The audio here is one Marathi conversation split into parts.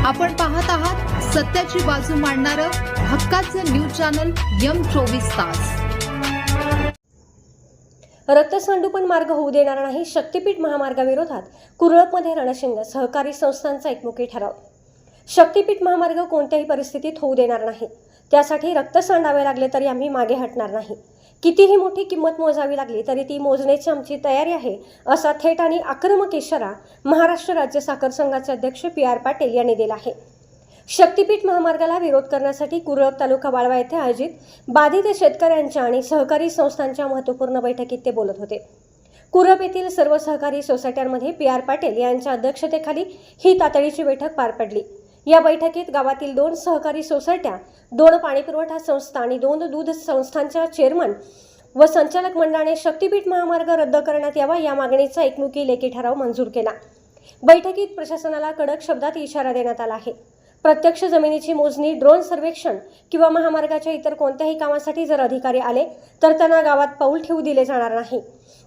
आपण पाहत आहात सत्याची बाजू मांडणारं हक्काचं न्यूज चॅनल M24 तास। रक्तसंडोपन मार्ग होऊ देणार नाही, शक्तीपीठ महामार्गाविरोधात कुरळपमध्ये रणशिंग, सहकारी संस्थांचा एकमुखी ठराव। शक्तीपीठ महामार्ग कोणत्याही परिस्थितीत होऊ देणार नाही, त्यासाठी रक्त सांडावे लागले तरी आम्ही मागे हटणार नाही। कितीही मोठी किंमत मोजावी लागली तरी ती मोजण्याची आमची तयारी आहे, असा थेट आणि आक्रमक इशारा महाराष्ट्र राज्य साखर संघाचे अध्यक्ष PR पाटील यांनी दिला आहे। शक्तीपीठ महामार्गाला विरोध करण्यासाठी कुरळप तालुका वाळवा येथे आयोजित बाधित शेतकऱ्यांच्या आणि सहकारी संस्थांच्या महत्त्वपूर्ण बैठकीत ते बोलत होते। कुरळप येथील सर्व सहकारी सोसायट्यांमध्ये PR पाटील यांच्या अध्यक्षतेखाली ही तातडीची बैठक पार पडली। या बैठकीत गावातील 2 सहकारी सोसायट्या, 2 पाणीपुरवठा संस्था आणि 2 दूध संस्थांच्या चेअरमन व संचालक मंडळाने शक्तीपीठ महामार्ग रद्द करण्यात यावा या मागणीचा एकमुखी लेखी ठराव मंजूर केला। बैठकीत प्रशासनाला कडक शब्दात इशारा देण्यात आला आहे। प्रत्यक्ष जमिनीची मोजणी, ड्रोन सर्वेक्षण किंवा महामार्गाच्या इतर कोणत्याही कामासाठी जर अधिकारी आले तर त्यांना गावात पाऊल ठेवू दिले जाणार नाही।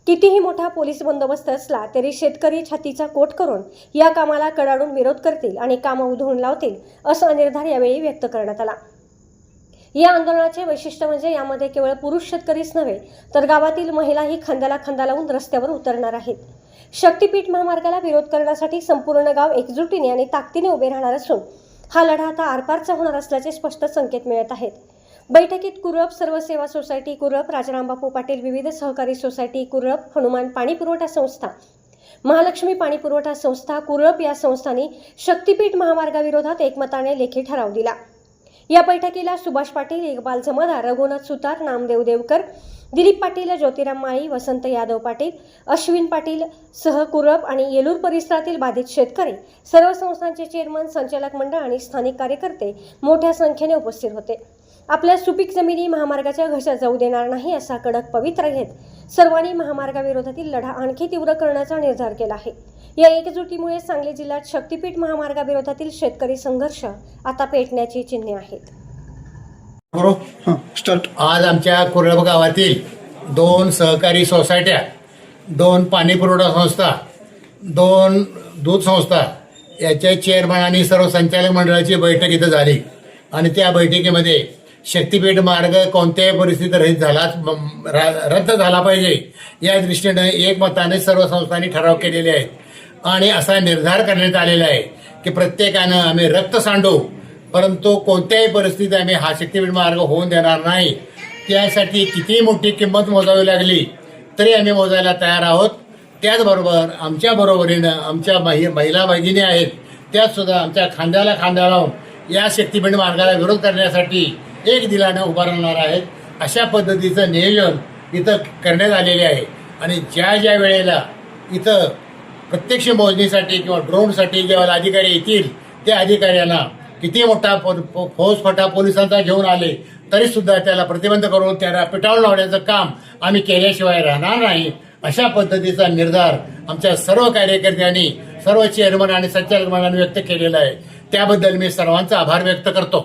कितीही मोठा पोलीस बंदोबस्त असला तरी शेतकरी छातीचा कोट करून या कामाला कडाडून विरोध करतील आणि काम उधळून लावतील, असा निर्धार यावेळी व्यक्त करण्यात आला। या आंदोलनाचे वैशिष्ट्य म्हणजे यामध्ये केवळ पुरुष शेतकरीच नव्हे तर गावातील महिलाही खांद्याला खांदा लावून रस्त्यावर उतरणार आहेत। शक्तीपीठ महामार्गाला विरोध करण्यासाठी संपूर्ण गाव एकजुटीने आणि ताकदीने उभे राहणार असून हा लढा आता आरपारचा होणार असल्याचे स्पष्ट संकेत मिळत आहेत। बैठकीत कुरळप सर्व सेवा सोसायटी कुरळप, राजारामबापू पाटील विविध सहकारी सोसायटी कुरळप, हनुमान पाणी पुरवठा संस्था, महालक्ष्मी पाणी पुरवठा संस्था कुरळप या संस्थांनी शक्तीपीठ महामार्गाविरोधात एकमताने लेखी ठराव दिला। या बैठकीला सुभाष पाटील, इकबाल जमादार, रघुनाथ सुतार, नामदेव देवकर, दिलीप पाटील, ज्योतिराम माळी, वसंत यादव पाटील, अश्विन पाटील सह कुरळप आणि येलूर परिसरातील बाधित शेतकरी, सर्व संस्थांचे चेअरमन, संचालक मंडळ आणि स्थानिक कार्यकर्ते मोठ्या संख्येने उपस्थित होते। आपल्या सुपीक जमिनी महामार्गाच्या घशात जाऊ देणार नाही असा कडक पवित्रा घेत सर्वांनी महामार्गाविरोधातील लढा आणखी तीव्र करण्याचा निर्धार केला आहे। या एकजुटीमुळे सांगली जिल्ह्यात शक्तीपीठ महामार्गाविरोधातील शेतकरी संघर्ष आता पेटण्याची चिन्हे आहेत। आज आमच्या कुरळप गावातील 2 सहकारी सोसायट्या, 2 पाणी पुरवठा संस्था, 2 दूध संस्था याच्या चेअरमन आणि सर्व संचालक मंडळाची बैठक इथं झाली आणि त्या बैठकीमध्ये शक्तीपीठ मार्ग कोणत्याही परिस्थितीत रद्द झाला पाहिजे या दृष्टीने एकमताने सर्व संस्थांनी ठराव केलेले आहेत आणि असा निर्धार करण्यात आलेला आहे की प्रत्येकानं आम्ही रक्त सांडू, परंतु कोणत्याही परिस्थितीत आम्ही हा शक्तीपीठ मार्ग होऊन देणार नाही। त्यासाठी कितीही मोठी किंमत मोजावी लागली तरी आम्ही मोजायला तयार आहोत। त्याचबरोबर आमच्या बरोबरीनं आमच्या महिला भगिनी आहेत, त्यासुद्धा आमच्या खांद्याला खांदा लावून या शक्तीपीठ मार्गाला विरोध करण्यासाठी एक दिलाने उभा राहणार आहेत। अशा पद्धतीचं नियोजन इथं करण्यात आलेले आहे आणि ज्या वेळेला इथं प्रत्यक्ष मोजणीसाठी किंवा ड्रोनसाठी जेव्हा अधिकारी येतील त्या अधिकाऱ्यांना किती मोठा फौजफाटा पोलिसांचा घेऊन आले तरी सुद्धा त्याला प्रतिबंध करून त्याला पिटाळून लावण्याचं काम आम्ही केल्याशिवाय राहणार नाही। अशा पद्धतीचा निर्धार आमच्या सर्व कार्यकर्त्यांनी, सर्व चेअरमन आणि संचालक मंडळाने व्यक्त केलेला आहे। त्याबद्दल मी सर्वांचा आभार व्यक्त करतो।